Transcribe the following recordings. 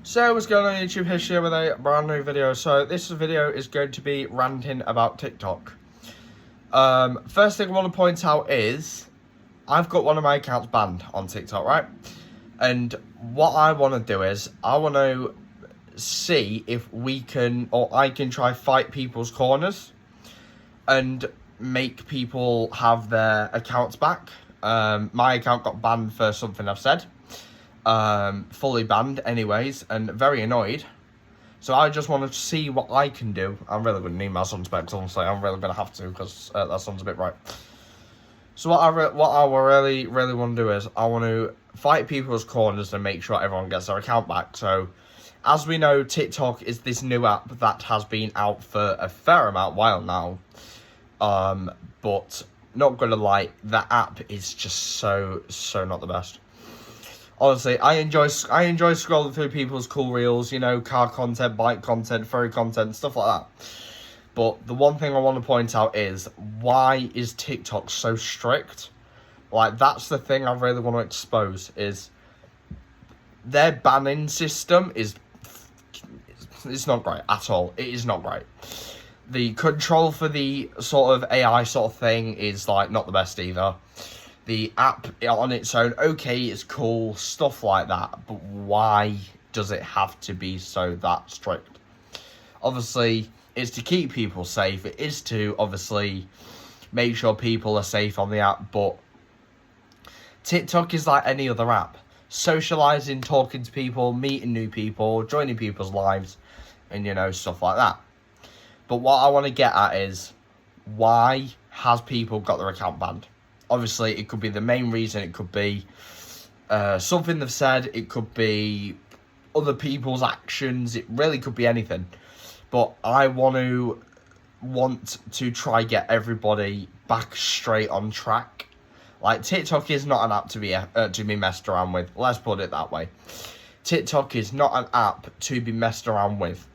So what's going on YouTube, here with a brand new video. So this video is going to be ranting about TikTok. First thing I want to point out is I've got one of my accounts banned on TikTok, right? And what I want to do is I want to see if we can, or I can try fight people's corners and make people have their accounts back. My account got banned for something I've said. Fully banned anyways, and very annoyed. So I just want to see what I can do. I'm really going to need my sun specs, honestly. I'm really going to have to, because that sun's a bit bright. So what I really want to do is I want to fight people's corners and make sure everyone gets their account back. So as we know, TikTok is this new app that has been out for a fair while now. But not gonna lie, the app is just so not the best. Honestly, I enjoy scrolling through people's cool reels, you know, car content, bike content, furry content, stuff like that. But the one thing I want to point out is, why is TikTok so strict? Like, that's the thing I really want to expose, is their banning system it's not great at all. It is not great. The control for the sort of AI sort of thing is, like, not the best either. The app on its own, okay, it's cool, stuff like that. But why does it have to be so that strict? Obviously, it's to keep people safe. It is to, obviously, make sure people are safe on the app. But TikTok is like any other app. Socialising, talking to people, meeting new people, joining people's lives, and, you know, stuff like that. But what I want to get at is, why has people got their account banned? Obviously, it could be the main reason. It could be something they've said. It could be other people's actions. It really could be anything. But I want to try get everybody back straight on track. Like, TikTok is not an app to be messed around with. Let's put it that way. TikTok is not an app to be messed around with.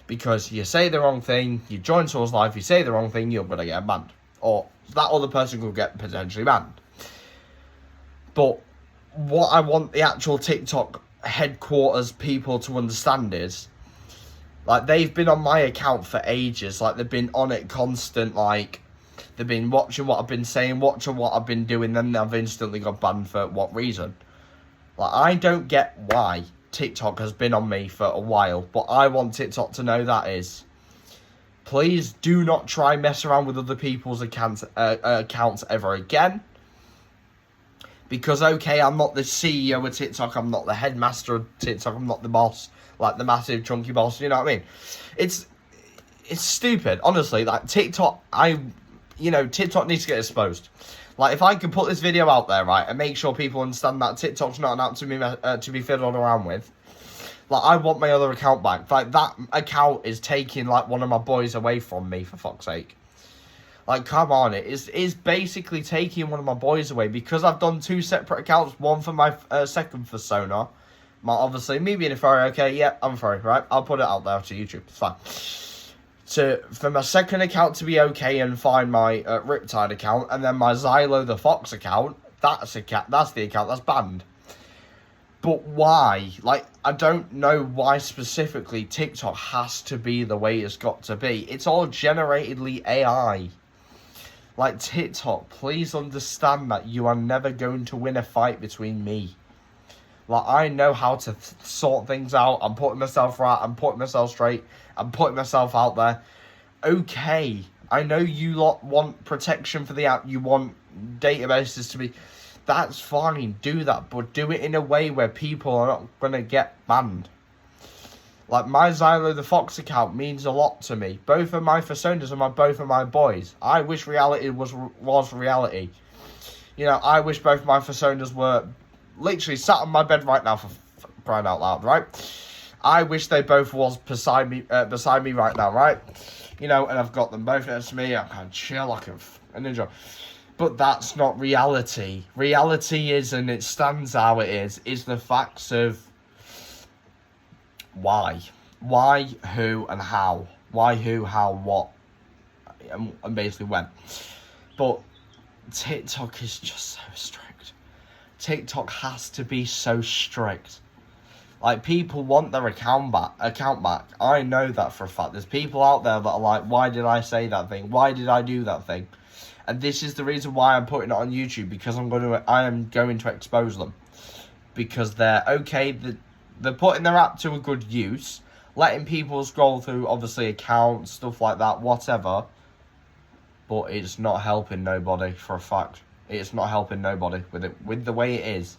Because you say the wrong thing, you join someone's life, you say the wrong thing, you're going to get banned. Or that other person could get potentially banned. But what I want the actual TikTok headquarters people to understand is, like, they've been on my account for ages. Like, they've been on it constant. Like, they've been watching what I've been saying, watching what I've been doing, then they've instantly got banned for what reason? Like, I don't get why TikTok has been on me for a while, but I want TikTok to know that is, please do not try mess around with other people's accounts ever again. Because, okay, I'm not the CEO of TikTok, I'm not the headmaster of TikTok, I'm not the boss, like the massive chunky boss, you know what I mean? It's stupid, honestly. Like, TikTok, TikTok needs to get exposed. Like, if I could put this video out there, right, and make sure people understand that TikTok's not an app to be fiddled around with, like, I want my other account back. Like, that account is taking, like, one of my boys away from me, for fuck's sake. Like, come on, it is basically taking one of my boys away, because I've done two separate accounts, one for my second persona. Obviously, me being a furry, okay, yeah, I'm a furry, right? I'll put it out there to YouTube, it's fine. So, for my second account to be okay and find my Riptide account, and then my Xylo the Fox account, that's the account that's banned. But why? Like, I don't know why specifically TikTok has to be the way it's got to be. It's all generatedly AI. Like, TikTok, please understand that you are never going to win a fight between me. Like, I know how to sort things out. I'm putting myself right. I'm putting myself straight. I'm putting myself out there. Okay, I know you lot want protection for the app. You want databases to be... That's fine, do that. But do it in a way where people are not going to get banned. Like, my Xylo the Fox account means a lot to me. Both of my personas are both of my boys. I wish reality was reality. You know, I wish both my personas were... literally sat on my bed right now, for crying out loud, right? I wish they both was beside me right now, right? You know, and I've got them both next to me. I can chill like a ninja. But that's not reality. Reality is, and it stands how it is the facts of why. Why, who, and how. Why, who, how, what, and basically when. But TikTok is just so strict. TikTok has to be so strict. Like, people want their account back. I know that for a fact. There's people out there that are like, why did I say that thing? Why did I do that thing? And this is the reason why I'm putting it on YouTube, because I am going to expose them. Because they're okay, they're putting their app to a good use, letting people scroll through, obviously, accounts, stuff like that, whatever. But it's not helping nobody, for a fact. It's not helping nobody with the way it is.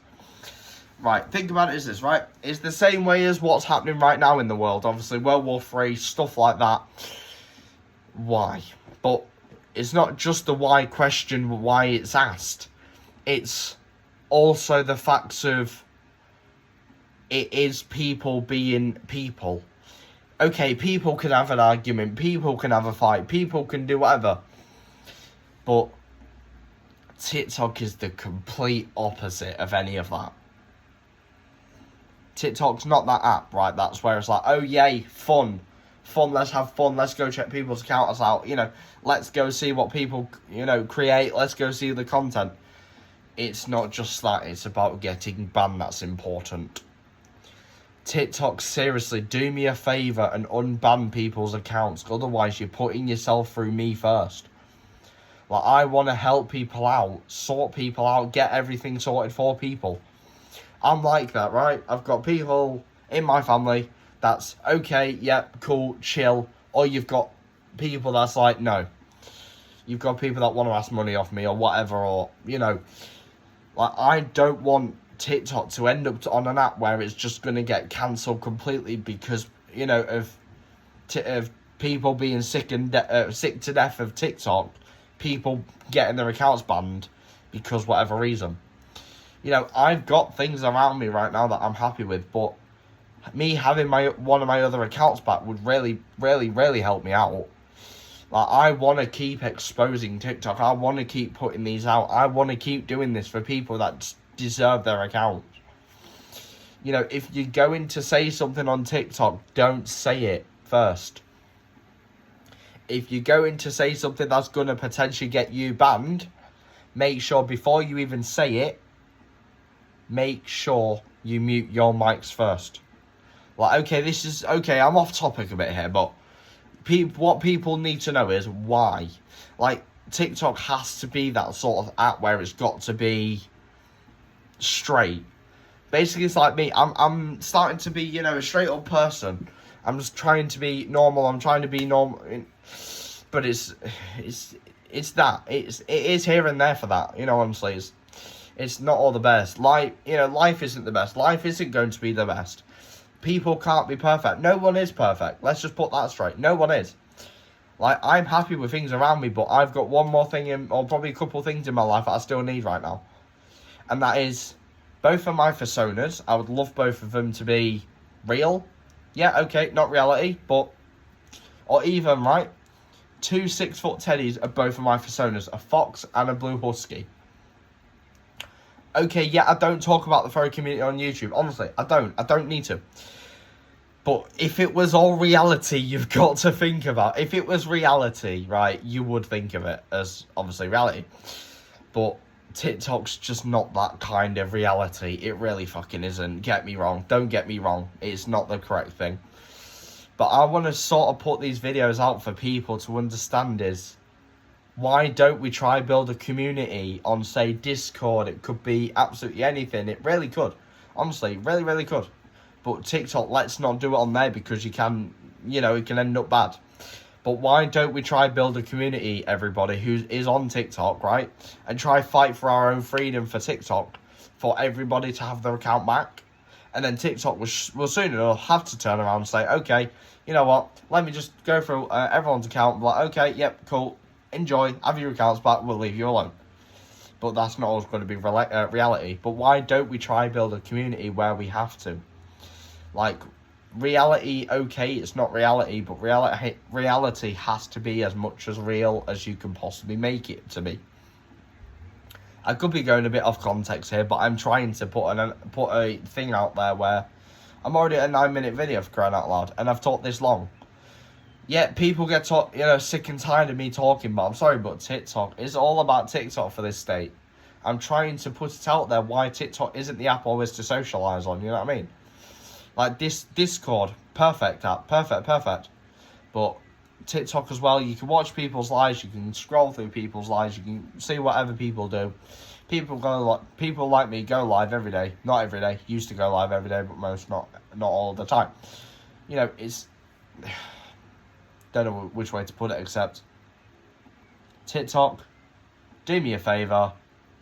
Right, think about it as this, right? It's the same way as what's happening right now in the world. Obviously, World War III, stuff like that. Why? But it's not just the why question, why it's asked. It's also the facts of it is people being people. Okay, people can have an argument, people can have a fight, people can do whatever. But TikTok is the complete opposite of any of that. TikTok's not that app, right? That's where it's like, oh yay, fun, let's have fun, let's go check people's accounts out, let's go see what people, create, let's go see the content. It's not just that, it's about getting banned that's important. TikTok, seriously, do me a favour and unban people's accounts, otherwise you're putting yourself through me first. Like, I want to help people out, sort people out, get everything sorted for people. I'm like that, right? I've got people in my family that's okay, yep, cool, chill. Or you've got people that's like, no. You've got people that want to ask money off me or whatever, or, like, I don't want TikTok to end up on an app where it's just going to get cancelled completely because, of people being sick to death of TikTok, people getting their accounts banned because whatever reason. I've got things around me right now that I'm happy with, but me having one of my other accounts back would really, really, really help me out. Like, I want to keep exposing TikTok. I want to keep putting these out. I want to keep doing this for people that deserve their accounts. If you're going to say something on TikTok, don't say it first. If you're going to say something that's going to potentially get you banned, make sure before you even say it, make sure you mute your mics first. Like, okay, I'm off topic a bit here, but what people need to know is why. Like, TikTok has to be that sort of app where it's got to be straight. Basically, it's like me. I'm starting to be, a straight up person. I'm just trying to be normal. I'm trying to be normal, but it's that. It is here and there for that. Honestly, it's not all the best. Life isn't the best. Life isn't going to be the best. People can't be perfect. No one is perfect. Let's just put that straight. No one is. Like, I'm happy with things around me, but I've got one more thing or probably a couple of things in my life that I still need right now. And that is both of my personas. I would love both of them to be real. Yeah, okay, not reality, but, or even, right, 2 6-foot teddies are both of my personas, a fox and a blue husky. Okay, yeah, I don't talk about the furry community on YouTube. Honestly, I don't need to. But if it was all reality, you've got to think about. If it was reality, right, you would think of it as, obviously, reality. But TikTok's just not that kind of reality. It really fucking isn't. Get me wrong. Don't get me wrong. It's not the correct thing. But I want to sort of put these videos out for people to understand is, why don't we try build a community on, say, Discord? It could be absolutely anything. It really could. Honestly, really, really could. But TikTok, let's not do it on there because it can end up bad. But why don't we try build a community, everybody, who is on TikTok, right? And try fight for our own freedom for TikTok, for everybody to have their account back. And then TikTok will soon enough have to turn around and say, okay, you know what? Let me just go through everyone's account and be like, okay, yep, cool. Enjoy, have your accounts back, we'll leave you alone. But that's not always going to be reality. But why don't we try build a community where we have to? Like, reality, okay, it's not reality, but reality has to be as much as real as you can possibly make it to be. I could be going a bit off context here, but I'm trying to put a thing out there where I'm already at a 9-minute video, for crying out loud, and I've talked this long. Yeah, people get sick and tired of me talking, but I'm sorry, but TikTok, it's all about TikTok for this state. I'm trying to put it out there why TikTok isn't the app always to socialise on, you know what I mean? Like this Discord, perfect app, perfect. But TikTok as well, you can watch people's lives, you can scroll through people's lives, you can see whatever people do. People like me go live every day. Not every day. Used to go live every day, but not all the time. You know, it's don't know which way to put it except TikTok, do me a favour,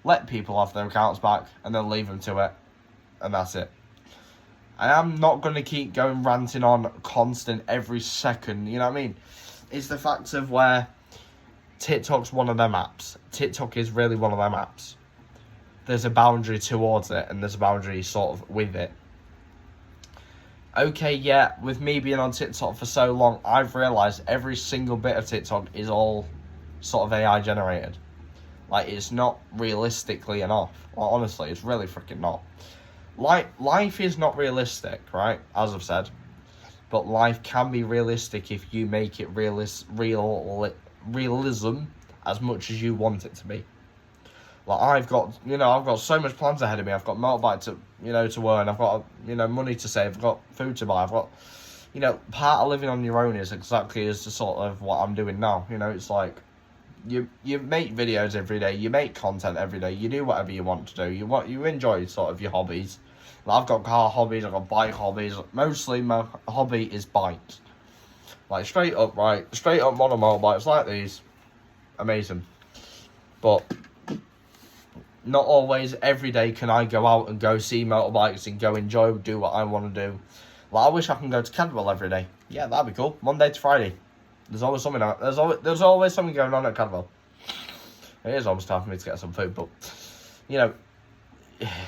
let people have their accounts back and then leave them to it, and that's it. I am not going to keep going ranting on constant every second, you know what I mean? It's the fact of where TikTok's one of them apps. TikTok is really one of them apps. There's a boundary towards it, and there's a boundary sort of with it. Okay, yeah, with me being on TikTok for so long, I've realised every single bit of TikTok is all sort of AI generated. Like, it's not realistically enough. Well, honestly, it's really freaking not. Life is not realistic, right? As I've said. But life can be realistic if you make it realism as much as you want it to be. Like, I've got so much plans ahead of me. I've got motorbike to earn. I've got, money to save. I've got food to buy. I've got, part of living on your own is exactly as the sort of what I'm doing now. It's like, you make videos every day. You make content every day. You do whatever you want to do. You enjoy sort of your hobbies. Like, I've got car hobbies. I've got bike hobbies. Mostly my hobby is bikes. Like, straight up model motorbikes like these. Amazing. But not always every day can I go out and go see motorbikes and go do what I want to do. Like, I wish I can go to Cadwell every day. Yeah, that'd be cool. Monday to Friday. There's always something out. There's always something going on at Cadwell. It is almost time for me to get some food, but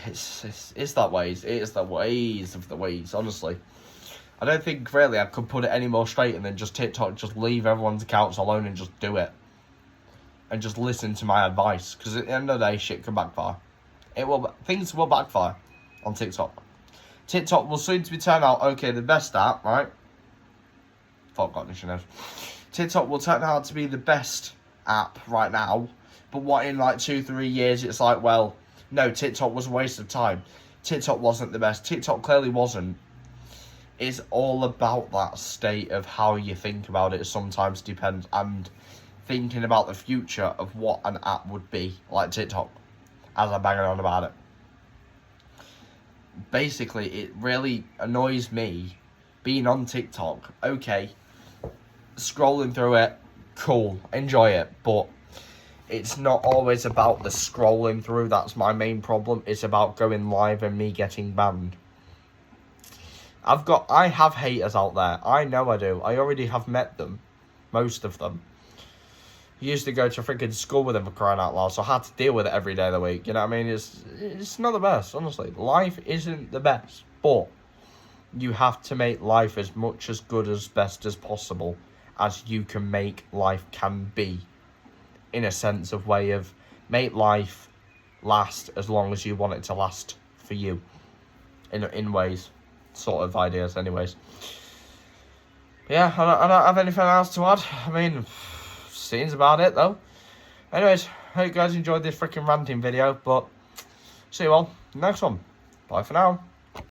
it's that ways. It is the ways of the ways. Honestly, I don't think really I could put it any more straight and then just TikTok, just leave everyone's accounts alone and just do it. And just listen to my advice, because at the end of the day, shit can backfire. Things will backfire on TikTok. TikTok will soon to be turned out, okay, the best app, right? Fuck, got this, TikTok will turn out to be the best app right now, but what in like 2-3 years, it's like, well, no, TikTok was a waste of time. TikTok wasn't the best. TikTok clearly wasn't. It's all about that state of how you think about it. Sometimes depends, and thinking about the future of what an app would be, like TikTok, as I'm banging on about it. Basically, it really annoys me being on TikTok. Okay, scrolling through it, cool, enjoy it, but it's not always about the scrolling through. That's my main problem. It's about going live and me getting banned. I have haters out there. I know I do. I already have met them, most of them. Used to go to freaking school with them for crying out loud, so I had to deal with it every day of the week. You know what I mean? It's not the best, honestly. Life isn't the best, but you have to make life as much as good as best as possible as you can make life can be. In a sense of way of make life last as long as you want it to last for you. In ways, sort of ideas, anyways. Yeah, I don't have anything else to add. I mean, seems about it though. Anyways, hope you guys enjoyed this freaking ranting video, but see you all next one. Bye for now.